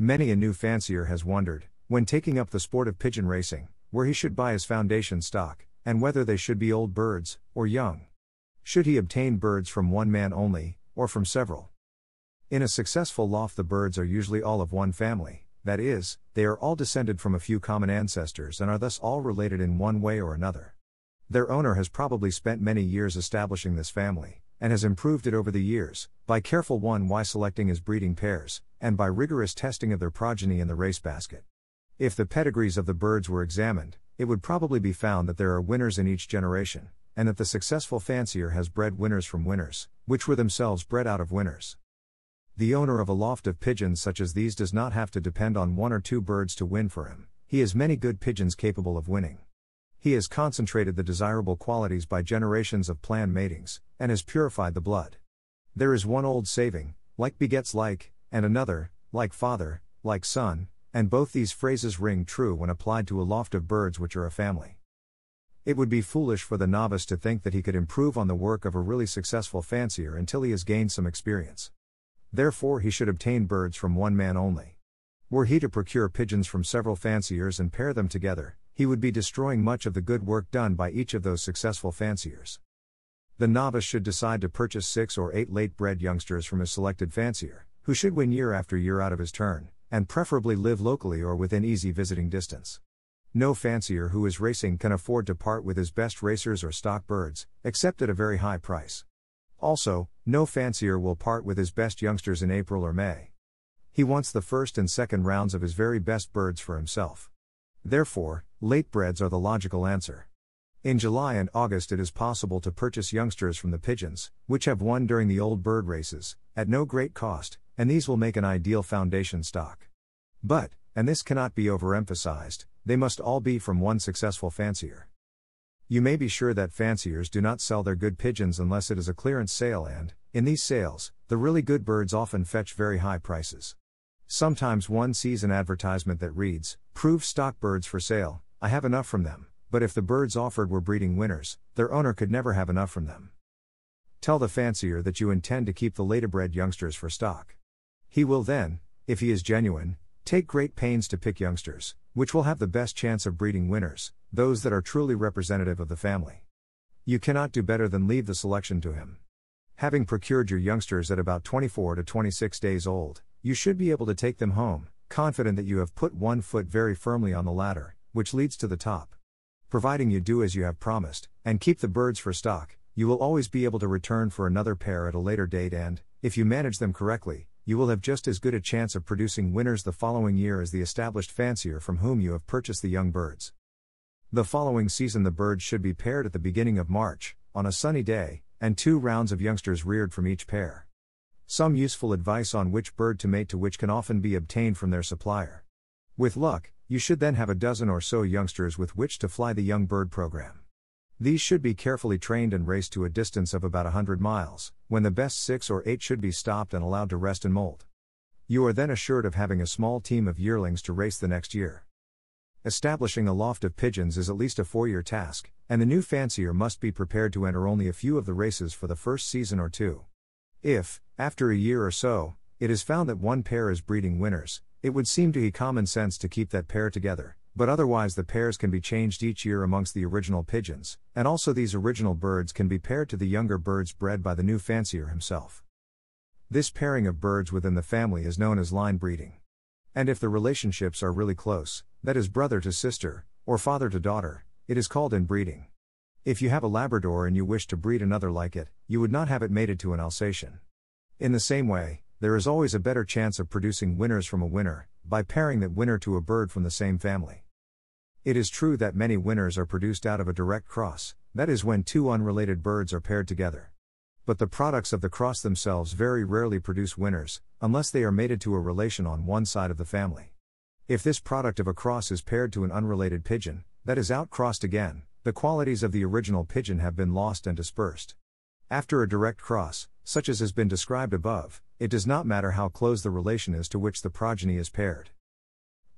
Many a new fancier has wondered, when taking up the sport of pigeon racing, where he should buy his foundation stock, and whether they should be old birds, or young. Should he obtain birds from one man only, or from several? In a successful loft, the birds are usually all of one family, that is, they are all descended from a few common ancestors and are thus all related in one way or another. Their owner has probably spent many years establishing this family, and has improved it over the years, by careful selecting his breeding pairs, and by rigorous testing of their progeny in the race basket. If the pedigrees of the birds were examined, it would probably be found that there are winners in each generation, and that the successful fancier has bred winners from winners, which were themselves bred out of winners. The owner of a loft of pigeons such as these does not have to depend on one or two birds to win for him. He has many good pigeons capable of winning. He has concentrated the desirable qualities by generations of planned matings, and has purified the blood. There is one old saying, like begets like, and another, like father, like son, and both these phrases ring true when applied to a loft of birds which are a family. It would be foolish for the novice to think that he could improve on the work of a really successful fancier until he has gained some experience. Therefore he should obtain birds from one man only. Were he to procure pigeons from several fanciers and pair them together, he would be destroying much of the good work done by each of those successful fanciers. The novice should decide to purchase 6 or 8 late-bred youngsters from his selected fancier, who should win year after year out of his turn, and preferably live locally or within easy visiting distance. No fancier who is racing can afford to part with his best racers or stock birds, except at a very high price. Also, no fancier will part with his best youngsters in April or May. He wants the first and second rounds of his very best birds for himself. Therefore, late-breds are the logical answer. In July and August it is possible to purchase youngsters from the pigeons, which have won during the old bird races, at no great cost, and these will make an ideal foundation stock. But, and this cannot be overemphasized, they must all be from one successful fancier. You may be sure that fanciers do not sell their good pigeons unless it is a clearance sale and, in these sales, the really good birds often fetch very high prices. Sometimes one sees an advertisement that reads, "Prove stock birds for sale, I have enough from them," but if the birds offered were breeding winners, their owner could never have enough from them. Tell the fancier that you intend to keep the later-bred youngsters for stock. He will then, if he is genuine, take great pains to pick youngsters, which will have the best chance of breeding winners, those that are truly representative of the family. You cannot do better than leave the selection to him. Having procured your youngsters at about 24 to 26 days old, you should be able to take them home, confident that you have put one foot very firmly on the ladder, which leads to the top. Providing you do as you have promised, and keep the birds for stock, you will always be able to return for another pair at a later date and, if you manage them correctly, you will have just as good a chance of producing winners the following year as the established fancier from whom you have purchased the young birds. The following season the birds should be paired at the beginning of March, on a sunny day, and 2 rounds of youngsters reared from each pair. Some useful advice on which bird to mate to which can often be obtained from their supplier. With luck, you should then have a dozen or so youngsters with which to fly the young bird program. These should be carefully trained and raced to a distance of about 100 miles, when the best 6 or 8 should be stopped and allowed to rest and molt. You are then assured of having a small team of yearlings to race the next year. Establishing a loft of pigeons is at least a 4-year task, and the new fancier must be prepared to enter only a few of the races for the first season or 2. If, after a year or so, it is found that one pair is breeding winners, it would seem to be common sense to keep that pair together, but otherwise the pairs can be changed each year amongst the original pigeons, and also these original birds can be paired to the younger birds bred by the new fancier himself. This pairing of birds within the family is known as line breeding. And if the relationships are really close, that is brother to sister, or father to daughter, it is called inbreeding. If you have a Labrador and you wish to breed another like it, you would not have it mated to an Alsatian. In the same way, there is always a better chance of producing winners from a winner, by pairing that winner to a bird from the same family. It is true that many winners are produced out of a direct cross, that is when 2 unrelated birds are paired together. But the products of the cross themselves very rarely produce winners, unless they are mated to a relation on one side of the family. If this product of a cross is paired to an unrelated pigeon, that is outcrossed again, the qualities of the original pigeon have been lost and dispersed. After a direct cross, such as has been described above, it does not matter how close the relation is to which the progeny is paired.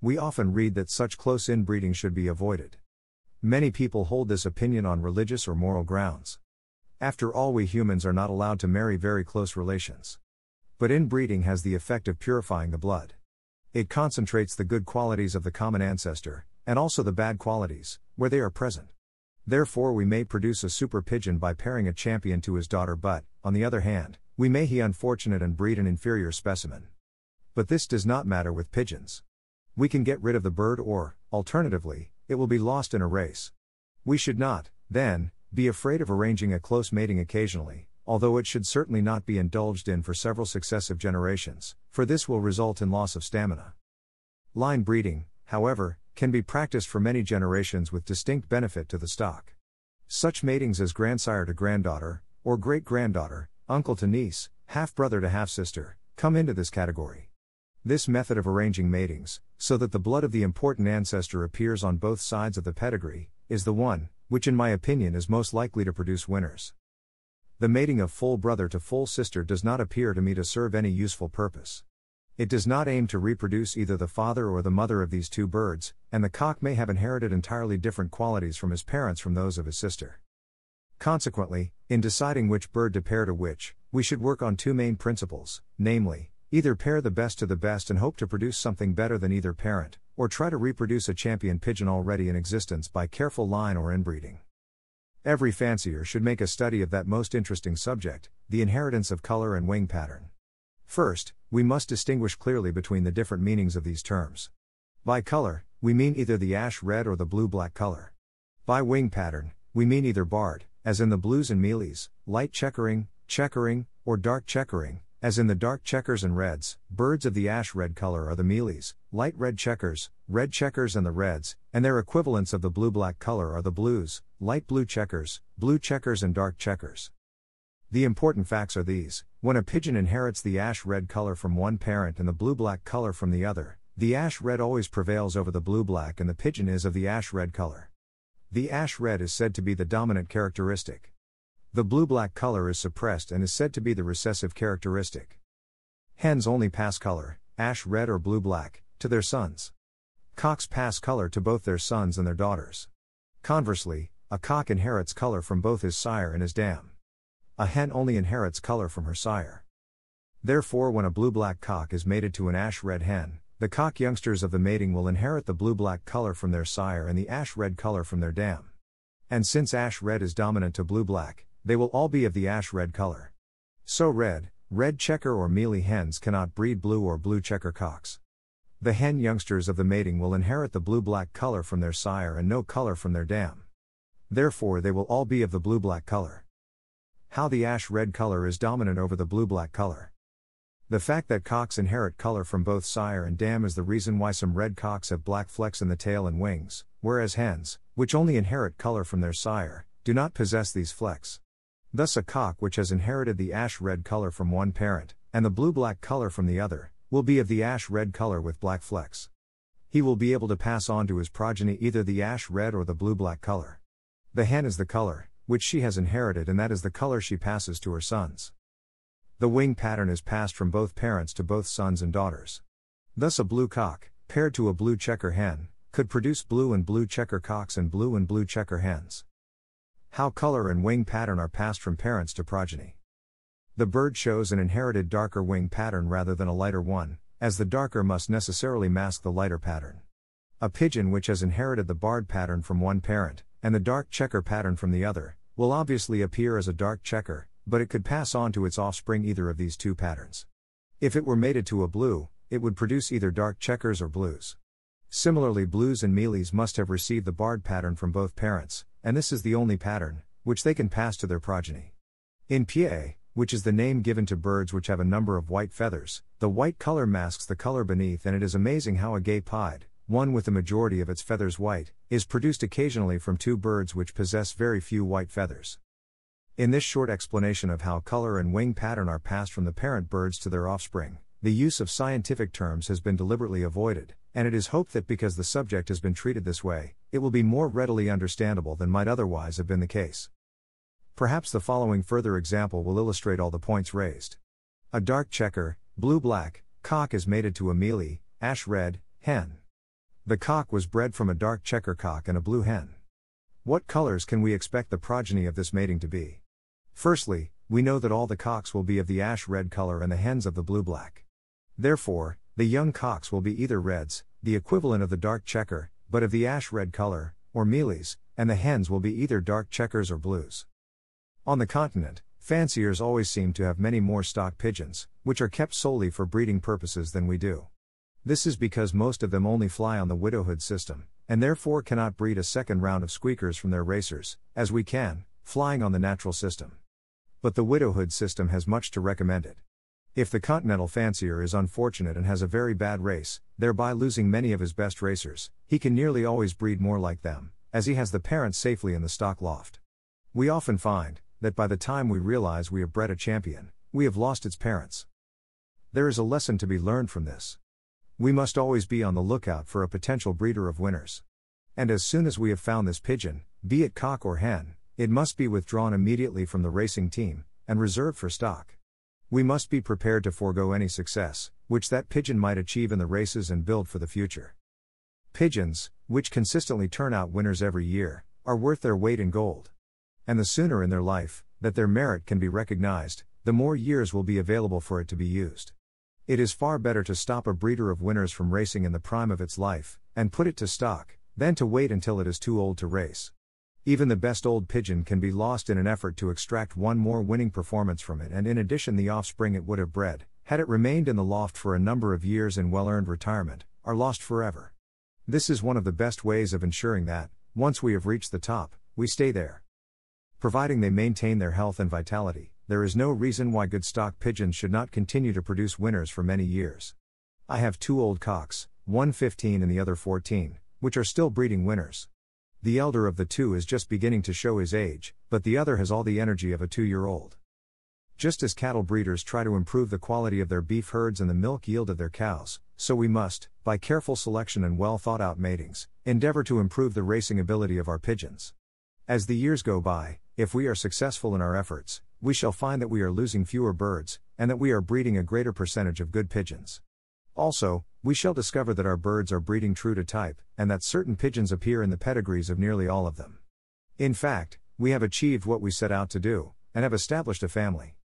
We often read that such close inbreeding should be avoided. Many people hold this opinion on religious or moral grounds. After all, we humans are not allowed to marry very close relations. But inbreeding has the effect of purifying the blood. It concentrates the good qualities of the common ancestor, and also the bad qualities, where they are present. Therefore we may produce a super pigeon by pairing a champion to his daughter, but, on the other hand, we may be unfortunate and breed an inferior specimen. But this does not matter with pigeons. We can get rid of the bird or, alternatively, it will be lost in a race. We should not, then, be afraid of arranging a close mating occasionally, although it should certainly not be indulged in for several successive generations, for this will result in loss of stamina. Line breeding, however, can be practiced for many generations with distinct benefit to the stock. Such matings as grandsire to granddaughter, or great-granddaughter, uncle to niece, half-brother to half-sister, come into this category. This method of arranging matings, so that the blood of the important ancestor appears on both sides of the pedigree, is the one, which in my opinion is most likely to produce winners. The mating of full brother to full sister does not appear to me to serve any useful purpose. It does not aim to reproduce either the father or the mother of these two birds, and the cock may have inherited entirely different qualities from his parents from those of his sister. Consequently, in deciding which bird to pair to which, we should work on two main principles, namely, either pair the best to the best and hope to produce something better than either parent, or try to reproduce a champion pigeon already in existence by careful line or inbreeding. Every fancier should make a study of that most interesting subject, the inheritance of color and wing pattern. First, we must distinguish clearly between the different meanings of these terms. By color, we mean either the ash red or the blue-black color. By wing pattern, we mean either barred, as in the blues and mealies, light checkering, or dark checkering, as in the dark checkers and reds. Birds of the ash red color are the mealies, light red checkers and the reds, and their equivalents of the blue-black color are the blues, light blue checkers and dark checkers. The important facts are these: when a pigeon inherits the ash red color from one parent and the blue-black color from the other, the ash red always prevails over the blue-black and the pigeon is of the ash red color. The ash red is said to be the dominant characteristic. The blue-black color is suppressed and is said to be the recessive characteristic. Hens only pass color, ash red or blue-black, to their sons. Cocks pass color to both their sons and their daughters. Conversely, a cock inherits color from both his sire and his dam. A hen only inherits color from her sire. Therefore, when a blue-black cock is mated to an ash-red hen, the cock youngsters of the mating will inherit the blue-black color from their sire and the ash-red color from their dam. And since ash-red is dominant to blue-black, they will all be of the ash-red color. So red checker or mealy hens cannot breed blue or blue checker cocks. The hen youngsters of the mating will inherit the blue-black color from their sire and no color from their dam. Therefore they will all be of the blue-black color. How the ash-red color is dominant over the blue-black color. The fact that cocks inherit color from both sire and dam is the reason why some red cocks have black flecks in the tail and wings, whereas hens, which only inherit color from their sire, do not possess these flecks. Thus a cock which has inherited the ash-red color from one parent, and the blue-black color from the other, will be of the ash-red color with black flecks. He will be able to pass on to his progeny either the ash-red or the blue-black color. The hen is the color which she has inherited, and that is the color she passes to her sons. The wing pattern is passed from both parents to both sons and daughters. Thus a blue cock, paired to a blue checker hen, could produce blue and blue checker cocks and blue checker hens. How color and wing pattern are passed from parents to progeny. The bird shows an inherited darker wing pattern rather than a lighter one, as the darker must necessarily mask the lighter pattern. A pigeon which has inherited the barred pattern from one parent, and the dark checker pattern from the other, will obviously appear as a dark checker, but it could pass on to its offspring either of these two patterns. If it were mated to a blue, it would produce either dark checkers or blues. Similarly, blues and mealies must have received the barred pattern from both parents, and this is the only pattern which they can pass to their progeny. In pied, which is the name given to birds which have a number of white feathers, the white color masks the color beneath, and it is amazing how a gay pied, one with the majority of its feathers white, is produced occasionally from two birds which possess very few white feathers. In this short explanation of how color and wing pattern are passed from the parent birds to their offspring, the use of scientific terms has been deliberately avoided, and it is hoped that because the subject has been treated this way, it will be more readily understandable than might otherwise have been the case. Perhaps the following further example will illustrate all the points raised. A dark checker, blue-black, cock is mated to a mealy, ash-red, hen. The cock was bred from a dark checker cock and a blue hen. What colors can we expect the progeny of this mating to be? Firstly, we know that all the cocks will be of the ash-red color and the hens of the blue-black. Therefore, the young cocks will be either reds, the equivalent of the dark checker, but of the ash red color, or mealies, and the hens will be either dark checkers or blues. On the continent, fanciers always seem to have many more stock pigeons, which are kept solely for breeding purposes than we do. This is because most of them only fly on the widowhood system, and therefore cannot breed a second round of squeakers from their racers, as we can, flying on the natural system. But the widowhood system has much to recommend it. If the continental fancier is unfortunate and has a very bad race, thereby losing many of his best racers, he can nearly always breed more like them, as he has the parents safely in the stock loft. We often find that by the time we realize we have bred a champion, we have lost its parents. There is a lesson to be learned from this. We must always be on the lookout for a potential breeder of winners. And as soon as we have found this pigeon, be it cock or hen, it must be withdrawn immediately from the racing team, and reserved for stock. We must be prepared to forego any success, which that pigeon might achieve in the races and build for the future. Pigeons, which consistently turn out winners every year, are worth their weight in gold. And the sooner in their life, that their merit can be recognized, the more years will be available for it to be used. It is far better to stop a breeder of winners from racing in the prime of its life, and put it to stock, than to wait until it is too old to race. Even the best old pigeon can be lost in an effort to extract one more winning performance from it, and in addition the offspring it would have bred, had it remained in the loft for a number of years in well-earned retirement, are lost forever. This is one of the best ways of ensuring that, once we have reached the top, we stay there. Providing they maintain their health and vitality, there is no reason why good stock pigeons should not continue to produce winners for many years. I have 2 old cocks, one 15 and the other 14, which are still breeding winners. The elder of the 2 is just beginning to show his age, but the other has all the energy of a 2-year-old. Just as cattle breeders try to improve the quality of their beef herds and the milk yield of their cows, so we must, by careful selection and well thought out matings, endeavor to improve the racing ability of our pigeons. As the years go by, if we are successful in our efforts, we shall find that we are losing fewer birds, and that we are breeding a greater percentage of good pigeons. Also, we shall discover that our birds are breeding true to type, and that certain pigeons appear in the pedigrees of nearly all of them. In fact, we have achieved what we set out to do, and have established a family.